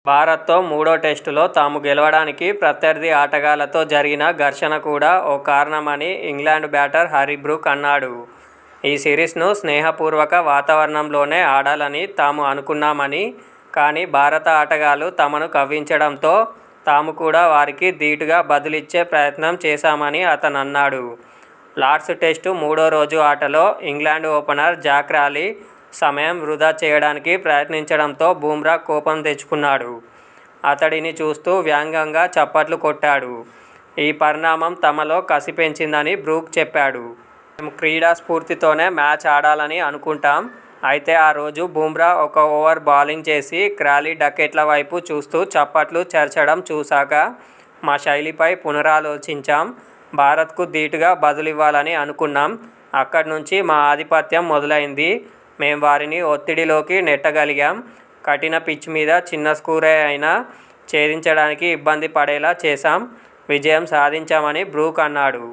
భారత్తో మూడో టెస్టులో తాము గెలవడానికి ప్రత్యర్థి ఆటగాళ్లతో జరిగిన ఘర్షణ కూడా ఓ కారణమని ఇంగ్లాండ్ బ్యాటర్ హారీ బ్రూక్ అన్నాడు. ఈ సిరీస్ను స్నేహపూర్వక వాతావరణంలోనే ఆడాలని తాము అనుకున్నామని, కానీ భారత ఆటగాళ్లు తమను కవ్వించడంతో తాము కూడా వారికి ధీటుగా బదులిచ్చే ప్రయత్నం చేశామని అతనన్నాడు. లార్డ్స్ టెస్టు మూడో రోజు ఆటలో ఇంగ్లాండ్ ఓపెనర్ జాక్ రాలీ సమయం వృధా చేయడానికి ప్రయత్నించడంతో బుమ్రా కోపం తెచ్చుకున్నాడు. అతడిని చూస్తూ వ్యంగ్యంగా చప్పట్లు కొట్టాడు. ఈ పరిణామం తమలో కసి పెంచిందని బ్రూక్ చెప్పాడు. మేము క్రీడా స్ఫూర్తితోనే మ్యాచ్ ఆడాలని అనుకుంటాం. అయితే ఆ రోజు బుమ్రా ఒక ఓవర్ బౌలింగ్ చేసి క్రాలీ డకెట్ల వైపు చూస్తూ చప్పట్లు చర్చడం చూశాక మా శైలిపై పునరాలోచించాం. భారత్కు ధీటుగా బదులివ్వాలని అనుకున్నాం. అక్కడి నుంచి మా ఆధిపత్యం మొదలైంది. మేం వారిని ఒత్తిడిలోకి నెట్టగలిగాం. కఠిన పిచ్ మీద చిన్న స్కోరే అయినా ఛేదించడానికి ఇబ్బంది పడేలా చేశాం. విజయం సాధించామని బ్రూక్ అన్నాడు.